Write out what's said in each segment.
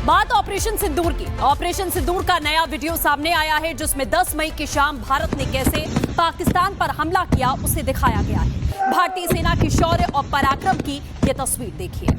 बात ऑपरेशन सिंदूर की। ऑपरेशन सिंदूर का नया वीडियो सामने आया है जिसमें 10 मई की शाम भारत ने कैसे पाकिस्तान पर हमला किया उसे दिखाया गया है। भारतीय सेना की शौर्य और पराक्रम की यह तस्वीर देखिए।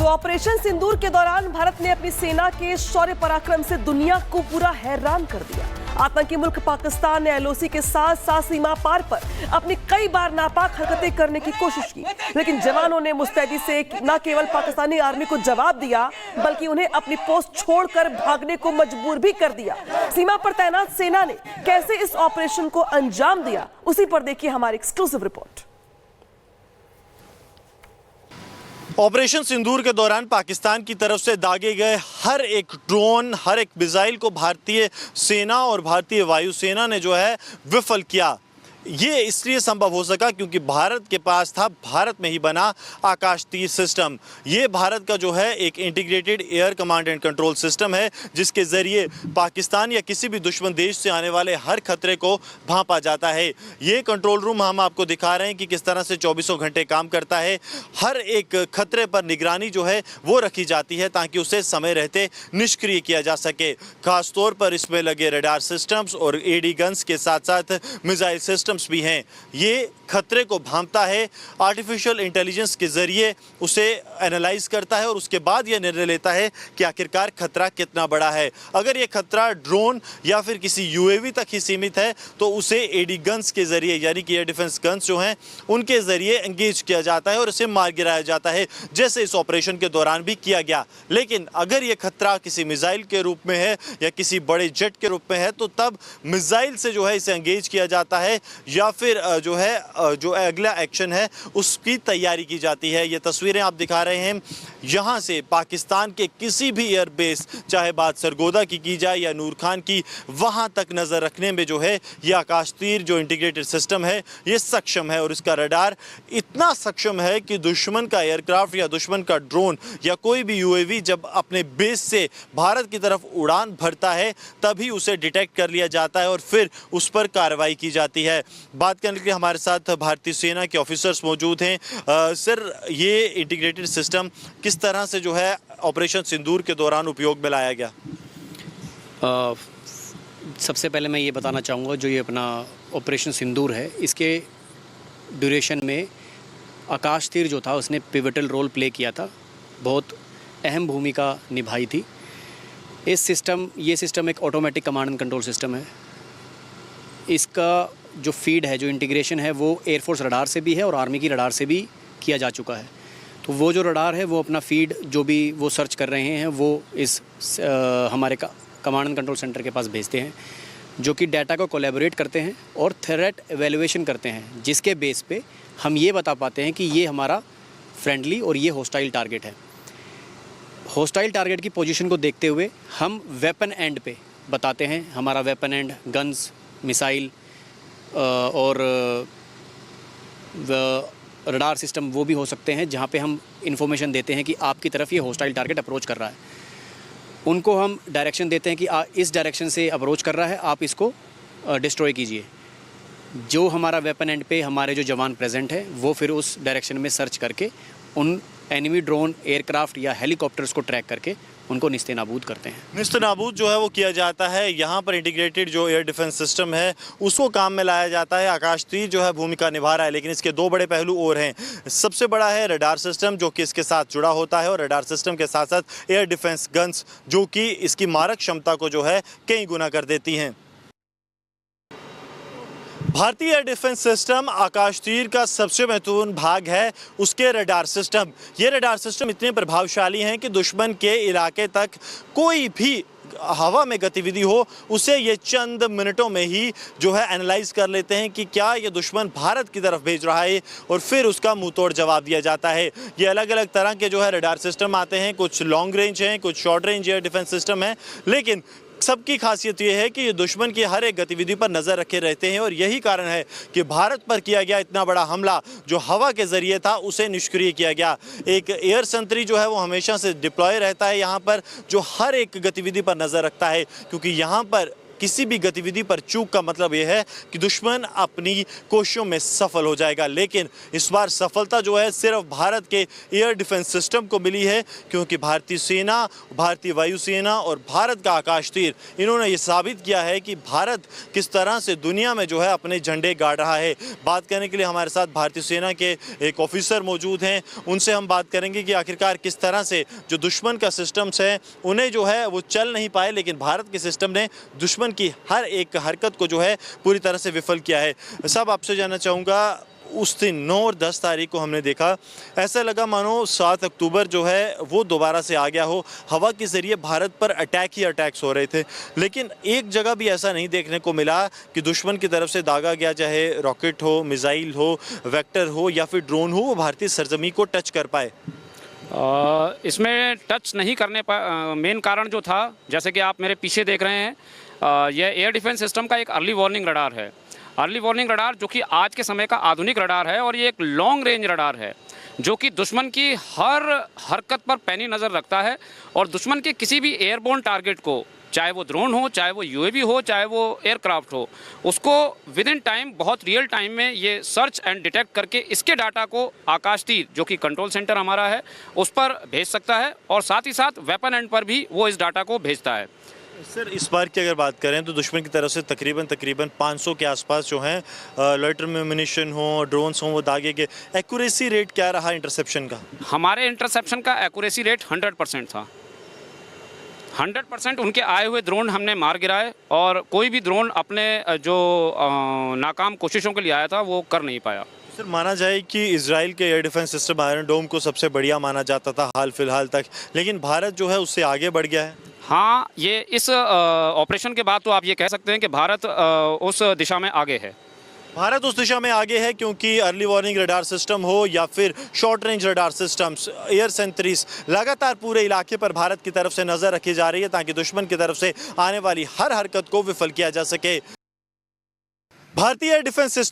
ऑपरेशन सिंदूर के दौरान भारत ने अपनी सेना के शौर्य पराक्रम से दुनिया को पूरा हैरान कर दिया। आतंकी मुल्क पाकिस्तान ने एलओसी के साथ साथ सीमा पार पर अपनी कई बार नापाक हरकतें करने की कोशिश की, लेकिन जवानों ने मुस्तैदी से न केवल पाकिस्तानी आर्मी को जवाब दिया बल्कि उन्हें अपनी पोस्ट छोड़कर भागने को मजबूर भी कर दिया। सीमा पर तैनात सेना ने कैसे इस ऑपरेशन को अंजाम दिया, उसी पर देखिए हमारी एक्सक्लूसिव रिपोर्ट। ऑपरेशन सिंदूर के दौरान पाकिस्तान की तरफ से दागे गए हर एक ड्रोन, हर एक मिसाइल को भारतीय सेना और भारतीय वायुसेना ने जो है विफल किया। ये इसलिए संभव हो सका क्योंकि भारत के पास था भारत में ही बना आकाश तीर सिस्टम। ये भारत का जो है एक integrated air command and control system है जिसके ज़रिए पाकिस्तान या किसी भी दुश्मन देश से आने वाले हर खतरे को भांपा जाता है। ये कंट्रोल रूम हम आपको दिखा रहे हैं कि किस तरह से 24 घंटे काम करता है। हर एक खतरे पर निगरानी जो है वो रखी जाती है ताकि उसे समय रहते निष्क्रिय किया जा सके। खासतौर पर इसमें लगे रडार सिस्टम्स और एडी गन्स के साथ साथ मिसाइल सिस्टम भी हैं। ये खतरे को भांपता है, आर्टिफिशियल इंटेलिजेंस के जरिए उसे एनालाइज करता है और उसके बाद यह निर्णय लेता है कि आखिरकार खतरा कितना बड़ा है। अगर ये खतरा ड्रोन या फिर किसी यूएवी तक ही सीमित है तो उसे एडी गन्स के जरिए यानी कि एयर डिफेंस गन्स जो हैं उनके जरिए एंगेज किया जाता है और इसे मार गिराया जाता है, जैसे इस ऑपरेशन के दौरान भी किया गया। लेकिन अगर ये खतरा किसी मिसाइल के रूप में है या किसी बड़े जेट के रूप में है तो तब मिसाइल से जो है इसे एंगेज किया जाता है या फिर जो है जो अगला एक्शन है उसकी तैयारी की जाती है। ये तस्वीरें आप दिखा रहे हैं यहाँ से पाकिस्तान के किसी भी एयरबेस, चाहे बात सरगोदा की जाए या नूर खान की, वहाँ तक नज़र रखने में जो है ये आकाश तीर जो इंटीग्रेटेड सिस्टम है ये सक्षम है। और इसका रडार इतना सक्षम है कि दुश्मन का एयरक्राफ्ट या दुश्मन का ड्रोन या कोई भी यूएवी जब अपने बेस से भारत की तरफ उड़ान भरता है तभी उसे डिटेक्ट कर लिया जाता है और फिर उस पर कार्रवाई की जाती है। बात करने के लिए हमारे साथ भारतीय सेना के ऑफिसर्स मौजूद हैं। सर, ये इंटीग्रेटेड सिस्टम किस तरह से जो है ऑपरेशन सिंदूर के दौरान उपयोग में लाया गया? सबसे पहले मैं ये बताना चाहूँगा जो ये अपना ऑपरेशन सिंदूर है इसके ड्यूरेशन में आकाश तीर जो था उसने पिवटल रोल प्ले किया था, बहुत अहम भूमिका निभाई थी। ये सिस्टम एक automatic command and control system है। इसका जो फीड है, जो इंटीग्रेशन है वो एयरफोर्स रडार से भी है और आर्मी की रडार से भी किया जा चुका है। तो वो जो रडार है वो अपना फीड जो भी वो सर्च कर रहे हैं वो इस हमारे कमांड एंड कंट्रोल सेंटर के पास भेजते हैं जो कि डाटा को कोलैबोरेट करते हैं और थ्रेट एवेल्युएशन करते हैं, जिसके बेस पे हम ये बता पाते हैं कि ये हमारा फ्रेंडली और ये हॉस्टाइल टारगेट है। हॉस्टाइल टारगेट की पोजीशन को देखते हुए हम वेपन एंड पे बताते हैं, हमारा वेपन एंड गन्स, मिसाइल और रडार सिस्टम वो भी हो सकते हैं जहाँ पे हम इंफॉर्मेशन देते हैं कि आपकी तरफ ये हॉस्टाइल टारगेट अप्रोच कर रहा है। उनको हम डायरेक्शन देते हैं कि इस डायरेक्शन से अप्रोच कर रहा है, आप इसको डिस्ट्रॉय कीजिए। जो हमारा वेपन एंड पे हमारे जो जवान प्रेजेंट हैं वो फिर उस डायरेक्शन में सर्च करके उन एनिमी ड्रोन, एयरक्राफ्ट या हेलीकॉप्टर्स को ट्रैक करके उनको निस्तेनाबूद करते हैं। निस्तनाबूद जो है वो किया जाता है। यहाँ पर इंटीग्रेटेड जो एयर डिफेंस सिस्टम है उसको काम में लाया जाता है। आकाश तीर जो है भूमिका निभा रहा है, लेकिन इसके दो बड़े पहलू और हैं। सबसे बड़ा है रडार सिस्टम जो कि इसके साथ जुड़ा होता है, और रडार सिस्टम के साथ साथ एयर डिफेंस गन्स जो कि इसकी मारक क्षमता को जो है कई गुना कर देती हैं। भारतीय एयर डिफेंस सिस्टम आकाश तीर का सबसे महत्वपूर्ण भाग है उसके रडार सिस्टम। ये रडार सिस्टम इतने प्रभावशाली हैं कि दुश्मन के इलाके तक कोई भी हवा में गतिविधि हो उसे ये चंद मिनटों में ही जो है एनालाइज कर लेते हैं कि क्या ये दुश्मन भारत की तरफ भेज रहा है, और फिर उसका मुंह तोड़ जवाब दिया जाता है। ये अलग अलग तरह के जो है रडार सिस्टम आते हैं, कुछ लॉन्ग रेंज हैं, कुछ short range air defence system है, लेकिन सबकी खासियत ये है कि ये दुश्मन की हर एक गतिविधि पर नज़र रखे रहते हैं। और यही कारण है कि भारत पर किया गया इतना बड़ा हमला जो हवा के ज़रिए था उसे निष्क्रिय किया गया। एक एयर संतरी जो है वो हमेशा से डिप्लॉय रहता है यहाँ पर, जो हर एक गतिविधि पर नज़र रखता है, क्योंकि यहाँ पर किसी भी गतिविधि पर चूक का मतलब यह है कि दुश्मन अपनी कोशिशों में सफल हो जाएगा। लेकिन इस बार सफलता जो है सिर्फ भारत के एयर डिफेंस सिस्टम को मिली है, क्योंकि भारतीय सेना, भारतीय वायुसेना और भारत का आकाश तीर, इन्होंने ये साबित किया है कि भारत किस तरह से दुनिया में जो है अपने झंडे गाड़ रहा है। बात करने के लिए हमारे साथ भारतीय सेना के एक ऑफिसर मौजूद हैं, उनसे हम बात करेंगे कि आखिरकार किस तरह से जो दुश्मन का सिस्टम्स है उन्हें जो है वो चल नहीं पाए, लेकिन भारत के सिस्टम ने दुश्मन की हर एक हरकत को जो है पूरी तरह से विफल किया है। साहब, आपसे जानना चाहूँगा, उस दिन 9 और 10 तारीख को हमने देखा, ऐसा लगा मानो 7 अक्टूबर जो है वो दोबारा से आ गया हो। हवा के ज़रिए भारत पर अटैक ही अटैक्स हो रहे थे, लेकिन एक जगह भी ऐसा नहीं देखने को मिला कि दुश्मन की तरफ से दागा गया, चाहे रॉकेट हो, मिसाइल हो, वेक्टर हो या फिर ड्रोन हो, वो भारतीय सरजमी को टच कर पाए। इसमें टच नहीं करने पर मेन कारण जो था, जैसे कि आप मेरे पीछे देख रहे हैं, यह एयर डिफेंस सिस्टम का एक अर्ली वार्निंग रडार है। अर्ली वार्निंग रडार जो कि आज के समय का आधुनिक रडार है, और ये एक लॉन्ग रेंज रडार है जो कि दुश्मन की हर हरकत पर पैनी नज़र रखता है, और दुश्मन के किसी भी एयरबोर्न टारगेट को, चाहे वो ड्रोन हो, चाहे वो यूएवी हो, चाहे वो एयरक्राफ्ट हो, उसको विद इन टाइम, बहुत रियल टाइम में ये सर्च एंड डिटेक्ट करके इसके डाटा को आकाश तीर जो कि कंट्रोल सेंटर हमारा है उस पर भेज सकता है, और साथ ही साथ वेपन एंड पर भी वो इस डाटा को भेजता है। सर, इस बार की अगर बात करें तो दुश्मन की तरफ से तकरीबन 500 के आसपास जो हैं लॉइटर म्यूनिशन हो, ड्रोन्स हो, वो दागे गए। एक्यूरेसी रेट क्या रहा इंटरसेप्शन का? हमारे इंटरसेप्शन का एक्यूरेसी रेट 100% था। 100% उनके आए हुए ड्रोन हमने मार गिराए, और कोई भी ड्रोन अपने जो नाकाम कोशिशों के लिए आया था वो कर नहीं पाया। सर, माना जाए कि इजराइल के एयर डिफेंस सिस्टम आयरन डोम को सबसे बढ़िया माना जाता था हाल फिलहाल तक, लेकिन भारत जो है उससे आगे बढ़ गया है। हाँ, ये इस ऑपरेशन के बाद तो आप ये कह सकते हैं कि भारत उस दिशा में आगे है। भारत उस दिशा में आगे है क्योंकि अर्ली वार्निंग रडार सिस्टम हो या फिर short range radar systems, air centres, लगातार पूरे इलाके पर भारत की तरफ से नज़र रखी जा रही है ताकि दुश्मन की तरफ से आने वाली हर हरकत को विफल किया जा सके। भारतीय एयर डिफेंस सिस्टम